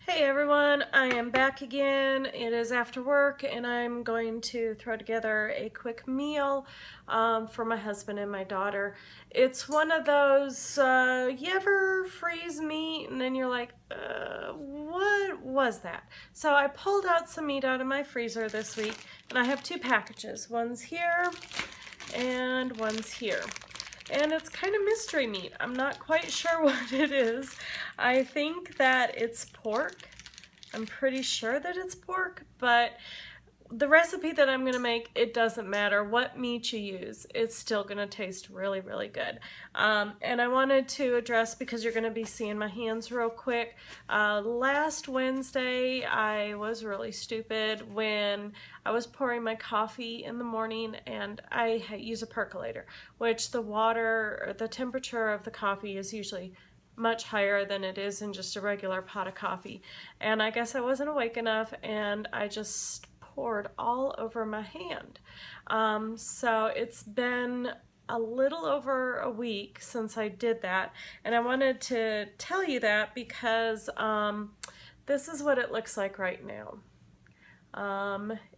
Hey everyone, I am back again. It is after work and I'm going to throw together a quick meal for my husband and my daughter. It's one of those, you ever freeze meat and then you're like, what was that? So I pulled out some meat out of my freezer this week and I have two packages. One's here and one's here. And it's kind of mystery meat. I'm not quite sure what it is. I think that it's pork. I'm pretty sure that it's pork, but the recipe that I'm going to make, it doesn't matter what meat you use. It's still going to taste really, really good. And I wanted to address, because you're going to be seeing my hands real quick, last Wednesday I was really stupid when I was pouring my coffee in the morning and I use a percolator, which the water, or the temperature of the coffee is usually much higher than it is in just a regular pot of coffee. And I guess I wasn't awake enough and I just poured all over my hand. So it's been a little over a week since I did that, and I wanted to tell you that because this is what it looks like right now.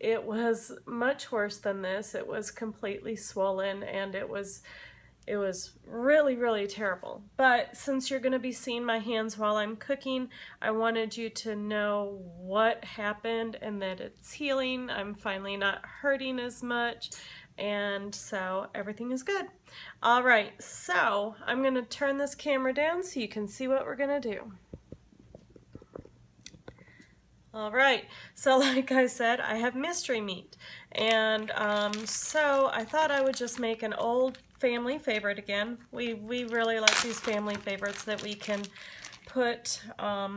It was much worse than this. It was completely swollen and it was really, really terrible. But since you're going to be seeing my hands while I'm cooking, I wanted you to know what happened and that it's healing. I'm finally not hurting as much, and so everything is good. All right, so I'm going to turn this camera down so you can see what we're going to do. All right, so like I said, I have mystery meat, and so I thought I would just make an old family favorite again. We really like these family favorites that we can put a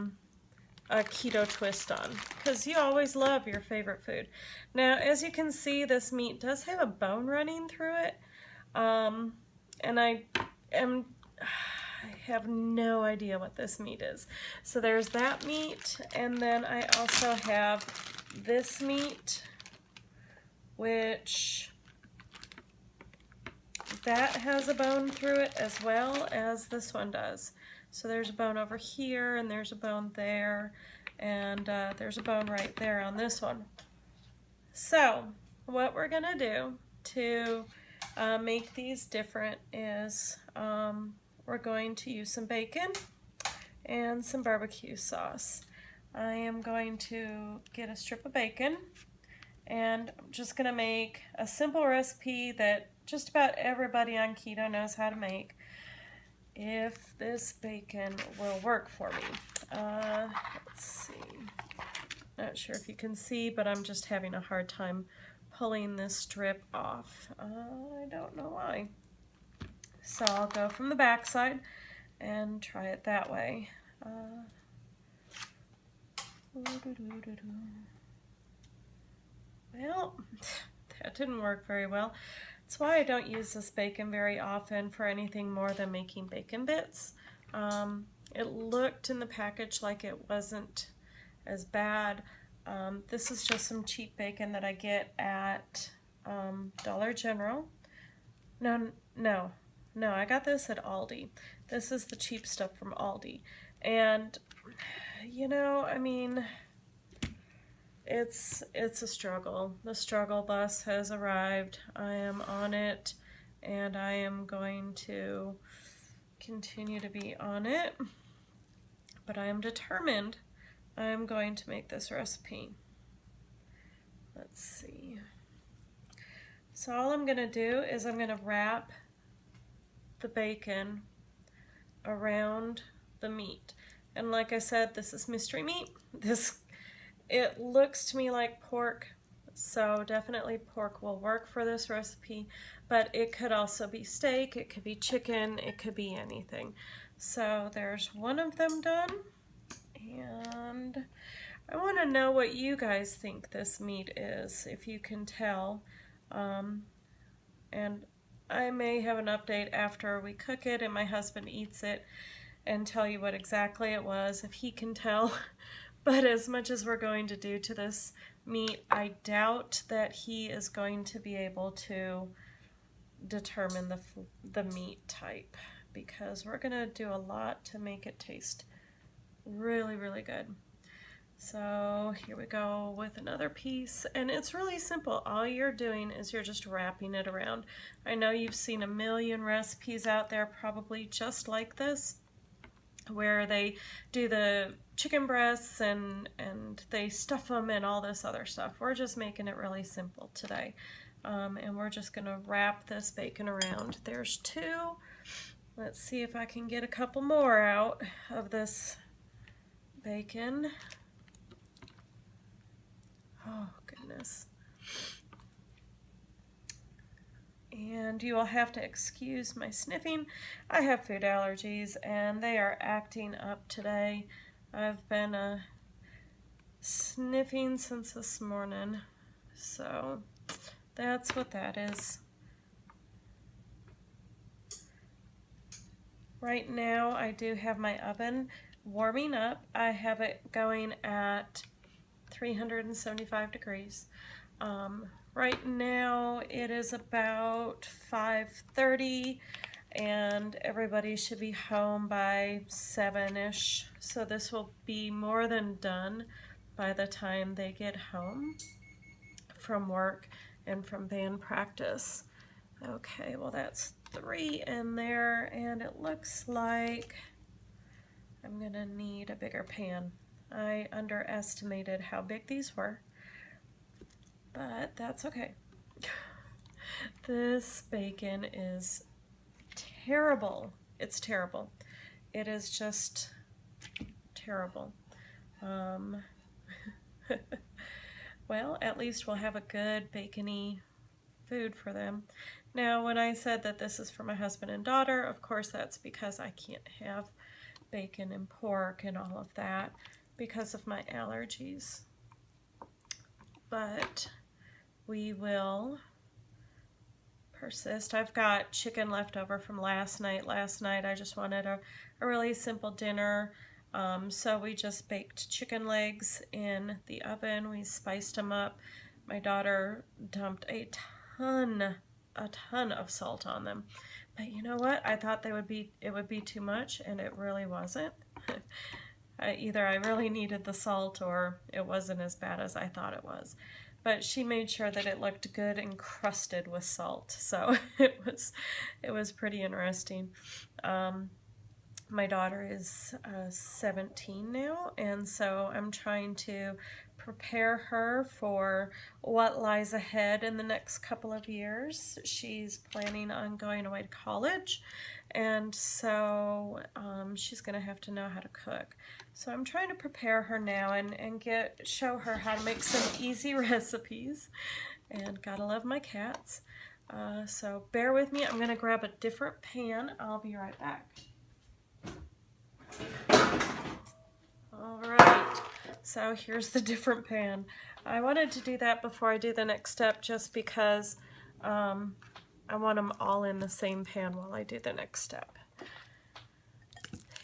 keto twist on, because you always love your favorite food. Now, as you can see, this meat does have a bone running through it, and I have no idea what this meat is. So there's that meat, and then I also have this meat, which that has a bone through it as well as this one does. So there's a bone over here, and there's a bone there, and there's a bone right there on this one. So what we're gonna do to make these different is we're going to use some bacon and some barbecue sauce. I am going to get a strip of bacon, and I'm just going to make a simple recipe that just about everybody on keto knows how to make, if this bacon will work for me. Let's see. Not sure if you can see, but I'm just having a hard time pulling this strip off. I don't know why. So I'll go from the back side and try it that way. Well, that didn't work very well. That's why I don't use this bacon very often for anything more than making bacon bits. It looked in the package like it wasn't as bad. This is just some cheap bacon that I get at Dollar General. No, I got this at Aldi. This is the cheap stuff from Aldi. And, you know, I mean, it's a struggle. The struggle bus has arrived. I am on it, and I am going to continue to be on it. But I am determined. I am going to make this recipe. Let's see. So all I'm going to do is I'm going to wrap the bacon around the meat. And like I said, this is mystery meat. It looks to me like pork, so definitely pork will work for this recipe, but it could also be steak, it could be chicken, it could be anything. So there's one of them done, and I want to know what you guys think this meat is, if you can tell. And I may have an update after we cook it and my husband eats it and tell you what exactly it was, if he can tell. But as much as we're going to do to this meat, I doubt that he is going to be able to determine the meat type, because we're going to do a lot to make it taste really, really good. So here we go with another piece, and it's really simple. All you're doing is you're just wrapping it around. I know you've seen a million recipes out there probably just like this, where they do the chicken breasts and they stuff them and all this other stuff. We're just making it really simple today. And we're just gonna wrap this bacon around. There's two. Let's see if I can get a couple more out of this bacon. Oh, goodness. And you will have to excuse my sniffing. I have food allergies and they are acting up today. I've been sniffing since this morning, so that's what that is. Right now I do have my oven warming up. I have it going at 375 degrees. Right now it is about 5:30 and everybody should be home by 7-ish. So this will be more than done by the time they get home from work and from band practice. Okay, well that's 3 in there, and it looks like I'm gonna need a bigger pan. I underestimated how big these were, but that's okay. This bacon is terrible. It's terrible. It is just terrible. Well, at least we'll have a good bacony food for them. Now, when I said that this is for my husband and daughter, of course that's because I can't have bacon and pork and all of that because of my allergies. But we will persist. I've got chicken left over from last night. Last night I just wanted a really simple dinner. So we just baked chicken legs in the oven. We spiced them up. My daughter dumped a ton of salt on them. But you know what? I thought it would be too much, and it really wasn't. Either I really needed the salt or it wasn't as bad as I thought it was. But she made sure that it looked good and crusted with salt. So it was pretty interesting. My daughter is 17 now, and so I'm trying to prepare her for what lies ahead in the next couple of years. She's planning on going away to college, and so she's going to have to know how to cook. So I'm trying to prepare her now and show her how to make some easy recipes. And gotta love my cats. So bear with me. I'm going to grab a different pan. I'll be right back. Alright, so here's the different pan. I wanted to do that before I do the next step just because I want them all in the same pan while I do the next step.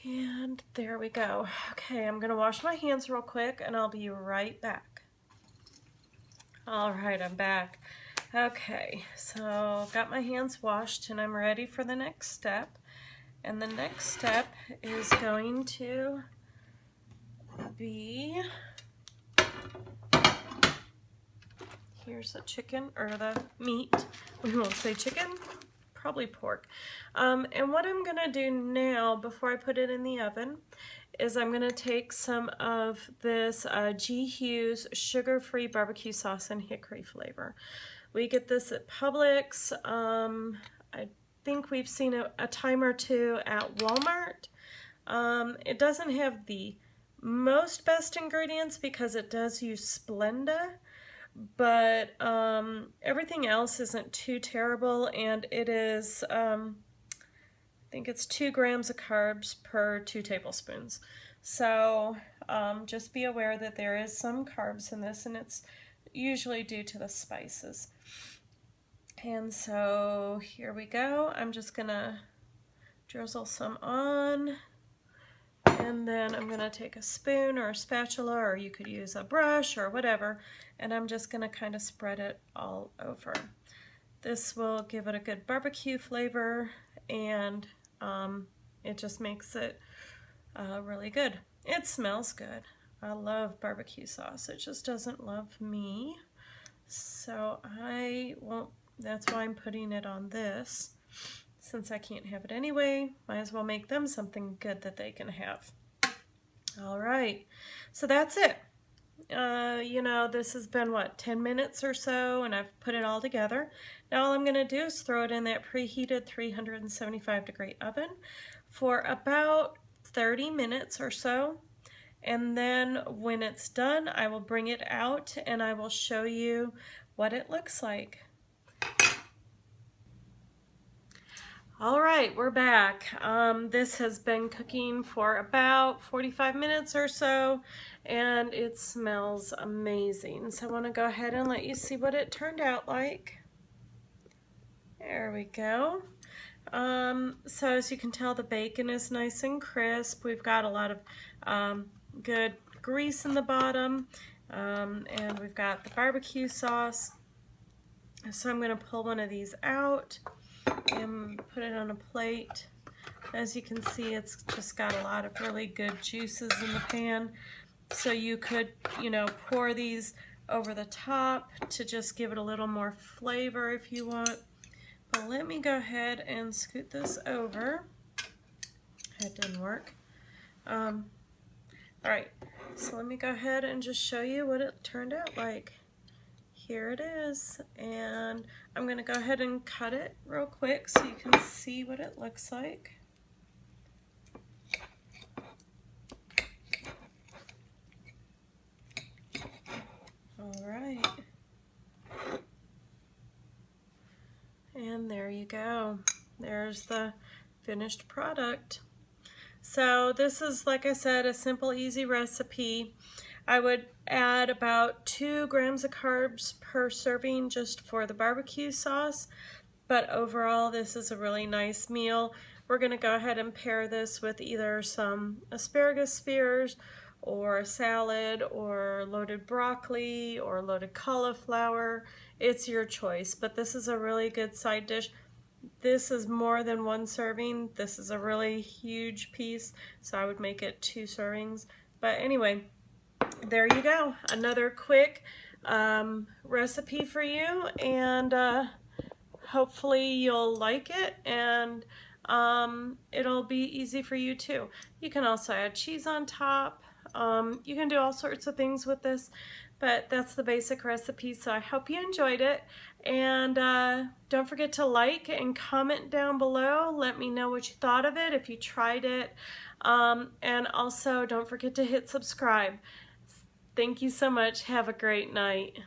And there we go. Okay, I'm going to wash my hands real quick and I'll be right back. Alright, I'm back. Okay, so got my hands washed and I'm ready for the next step. And the next step is going to be, here's the chicken, or the meat. We won't say chicken, probably pork. And what I'm going to do now, before I put it in the oven, is I'm going to take some of this G. Hughes sugar-free barbecue sauce and hickory flavor. We get this at Publix. I think we've seen a time or two at Walmart. It doesn't have the most best ingredients because it does use Splenda, but everything else isn't too terrible, and it is, I think it's 2 grams of carbs per 2 tablespoons. So just be aware that there is some carbs in this, and it's usually due to the spices. And so here we go. I'm just gonna drizzle some on, and then I'm gonna take a spoon or a spatula, or you could use a brush or whatever, and I'm just gonna kind of spread it all over. This will give it a good barbecue flavor, and it just makes it really good. It smells good. I love barbecue sauce. It just doesn't love me. So I won't, that's why I'm putting it on this. Since I can't have it anyway, might as well make them something good that they can have. All right, so that's it. You know, this has been what, 10 minutes or so, and I've put it all together. Now all I'm going to do is throw it in that preheated 375-degree oven for about 30 minutes or so. And then when it's done, I will bring it out and I will show you what it looks like. All right, we're back. This has been cooking for about 45 minutes or so, and it smells amazing. So I want to go ahead and let you see what it turned out like. There we go. So as you can tell, the bacon is nice and crisp. We've got a lot of good grease in the bottom, and we've got the barbecue sauce. So I'm going to pull one of these out and put it on a plate. As you can see, it's just got a lot of really good juices in the pan. So you could, you know, pour these over the top to just give it a little more flavor if you want. But let me go ahead and scoot this over. That didn't work. All right, so let me go ahead and just show you what it turned out like. Here it is, and I'm going to go ahead and cut it real quick so you can see what it looks like. All right. And there you go. There's the finished product. So this is, like I said, a simple, easy recipe. I would add about 2 grams of carbs per serving just for the barbecue sauce, but overall this is a really nice meal. We're going to go ahead and pair this with either some asparagus spears or a salad or loaded broccoli or loaded cauliflower. It's your choice, but this is a really good side dish. This is more than 1 serving. This is a really huge piece, so I would make it 2 servings. But anyway, there you go. Another quick recipe for you, and hopefully you'll like it, and it'll be easy for you too. You can also add cheese on top. You can do all sorts of things with this, but that's the basic recipe. So I hope you enjoyed it, and don't forget to like and comment down below. Let me know what you thought of it, if you tried it, and also don't forget to hit subscribe. Thank you so much. Have a great night.